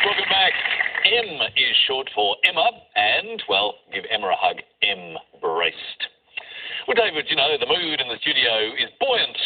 Welcome back. M is short for Emma, and, well, give Emma a hug. Embraced. Well, David, you know, the mood in the studio is buoyant,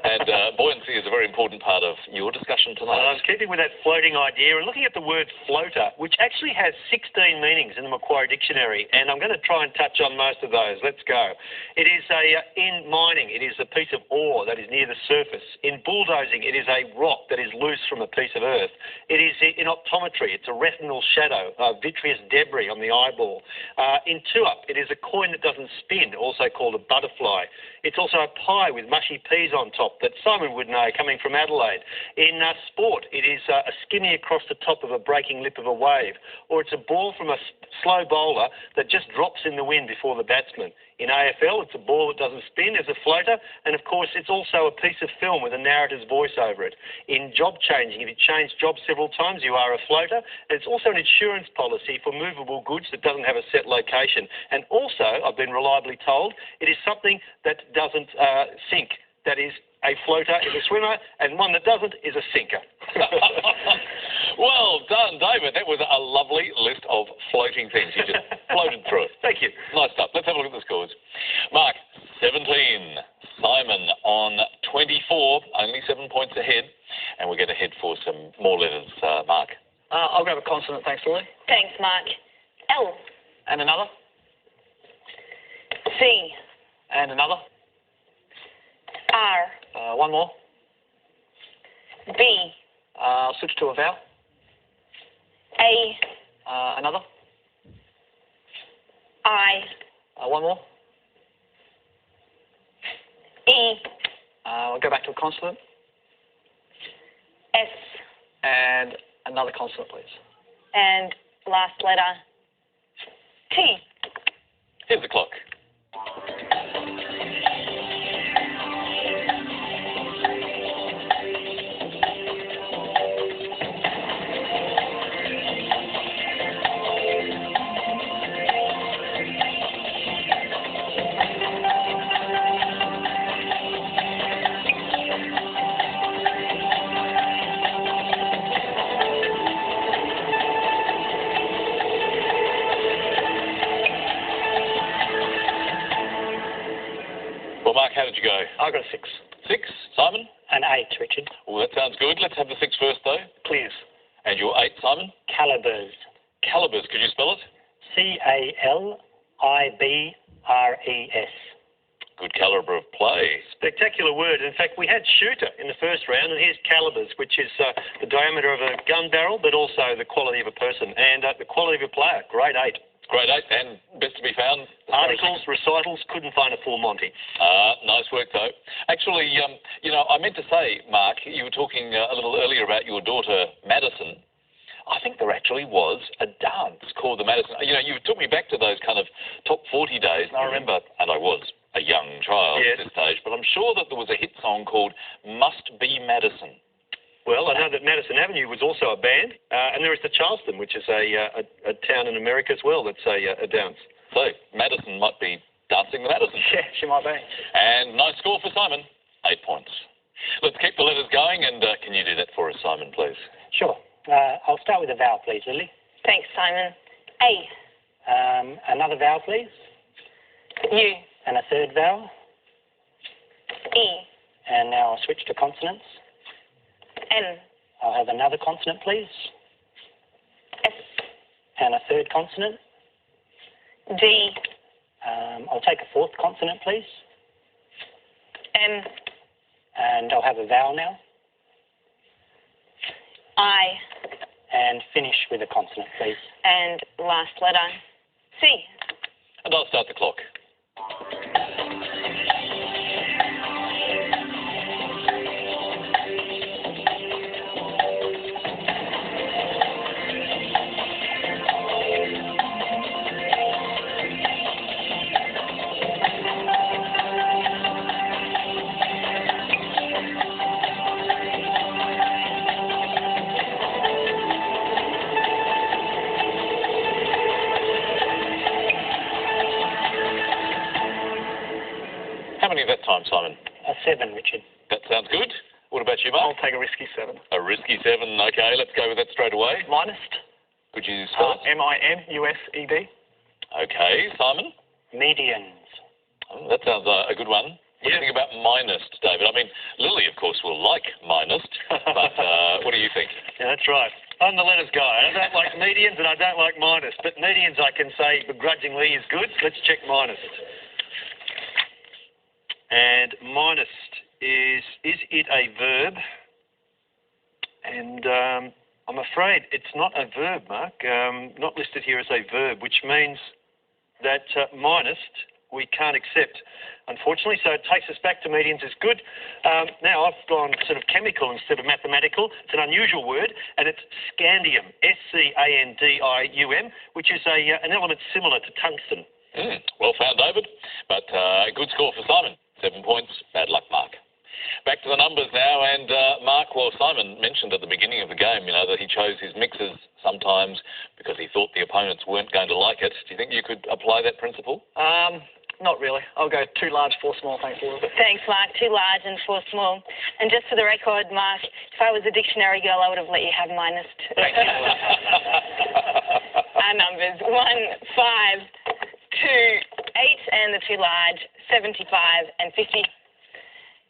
and buoyancy is a very important part of your discussion tonight. I was keeping with that floating idea and looking at the word floater, which actually has 16 meanings in the Macquarie Dictionary, and I'm going to try and touch on most of those. Let's go. It is in mining, it is a piece of ore that is near the surface. In bulldozing, it is a rock that is loose from a piece of earth. It is in optometry, it's a retinal shadow, vitreous debris on the eyeball. In two-up, it is a coin that doesn't spin, also called a butterfly. It's also a pie with mushy peas on top that Simon would know, coming from Adelaide. In sport, it is a skimmy across the top of a breaking lip of a wave, or it's a ball from a slow bowler that just drops in the wind before the batsman. In AFL, it's a ball that doesn't spin as a floater, and of course it's also a piece of film with a narrator's voice over it. In job changing, if you change jobs several times, you are a floater, and it's also an insurance policy for movable goods that doesn't have a set location. And also, I've been reliably told, it is something that doesn't sink. That is, a floater is a swimmer, and one that doesn't is a sinker. Well done, David. That was a lovely list of floating things. You just floated through it. Thank you. Nice stuff. Let's have a look at the scores. Mark, 17. Simon on 24, only 7 points ahead. And we're going to head for some more letters. Mark. I'll grab a consonant, thanks, Lily. Thanks, Mark. L. And another. C. And another. R. One more. B. I'll switch to a vowel. A. Another. I. One more. E. We'll go back to a consonant. S. And another consonant, please. And last letter, T. Here's the clock. Well, Mark, how did you go? I got a 6. 6. Simon? An 8, Richard. Well, that sounds good. Let's have the 6 first, though. Please. And your 8, Simon? Calibers. Calibers. Could you spell it? Calibres. Good calibre of play. Spectacular word. In fact, we had shooter in the first round, and here's calibers, which is the diameter of a gun barrel, but also the quality of a person and the quality of a player. Grade 8. Grade 8 and best to be found. Articles, recitals, couldn't find a full Monty. Nice work, though. Actually, you know, I meant to say, Mark, you were talking a little earlier about your daughter, Madison. I think there actually was a dance called the Madison. You know, you took me back to those kind of top 40 days, and I remember, and I was a young child Yes. at this stage, but I'm sure that there was a hit song called Must Be Madison. Well, I know that Madison Avenue was also a band, and there is the Charleston, which is a town in America as well that's a dance. So, Madison might be dancing the Madison. Yeah, she might be. And nice score for Simon, 8 points. Let's keep the letters going, and can you do that for us, Simon, please? Sure. I'll start with a vowel, please, Lily. Thanks, Simon. A. Another vowel, please. U. And a third vowel. E. And now I'll switch to consonants. N. I'll have another consonant, please. S. And a third consonant. D. I'll take a fourth consonant, please. M. And I'll have a vowel now. I. And finish with a consonant, please. And last letter, C. And I'll start the clock. How many that time, Simon? 7, Richard. That sounds good. What about you, Mark? I'll take a risky 7. A risky 7. Okay, let's go with that straight away. Minused. Could you spell it? MINUSED. Okay, Simon? Medians. Oh, that sounds a good one. What do you think about minused, David? I mean, Lily, of course, will like minused, but what do you think? Yeah, that's right. I'm the letters guy. I don't like medians and I don't like minus, but medians I can say begrudgingly is good. Let's check minus. And minus is it a verb? And I'm afraid it's not a verb, Mark. Not listed here as a verb, which means that minus we can't accept, unfortunately. So it takes us back to medians is good. Now I've gone sort of chemical instead of mathematical. It's an unusual word, and it's scandium, SCANDIUM, which is an element similar to tungsten. Well found, David. But a good score for Simon. 7 points. Bad luck, Mark. Back to the numbers now, and Mark, well, Simon mentioned at the beginning of the game, that he chose his mixes sometimes because he thought the opponents weren't going to like it. Do you think you could apply that principle? Not really. I'll go 2 large, 4 small, thanks, Lily. Thanks, Mark. 2 large and 4 small. And just for the record, Mark, if I was a dictionary girl, I would have let you have minus. Thank you. Our numbers: 1, 5, 2, 8, and the 2 large, 75 and 50.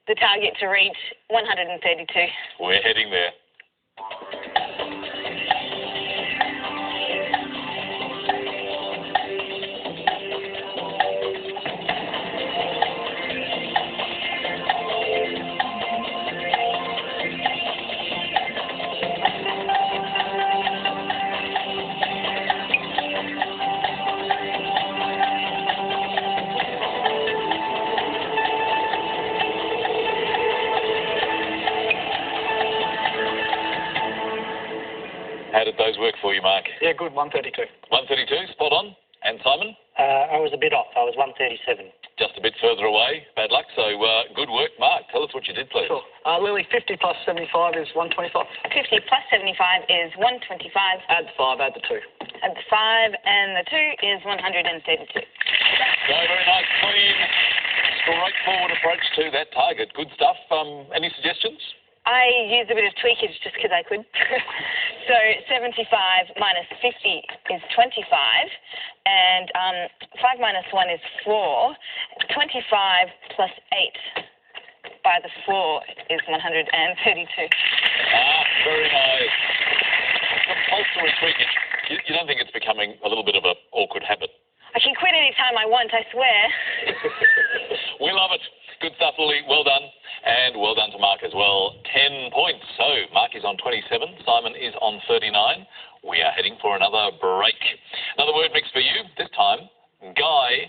The target to reach 132. We're heading there. How did those work for you, Mark? Yeah, good, 132. 132, spot on. And Simon? I was a bit off. I was 137. Just a bit further away. Bad luck. So good work, Mark. Tell us what you did, please. Sure. Lily, 50 plus 75 is 125. 50 plus 75 is 125. Add 5, add the 2. And the 5 and the 2 is 132. So very nice, clean, straightforward approach to that target. Good stuff. Any suggestions? I used a bit of tweakage just because I could. So 75 minus 50 is 25, and 5 minus 1 is 4. 25 plus 8 by the 4 is 132. Very nice. Compulsory tweakage. You don't think it's becoming a little bit of an awkward habit? I can quit any time I want, I swear. We love it. Good stuff, Lily. Well done. And well done to Mark as well. 10 points. So Mark is on 27. Simon is on 39. We are heading for another break. Another word mix for you. This time, guy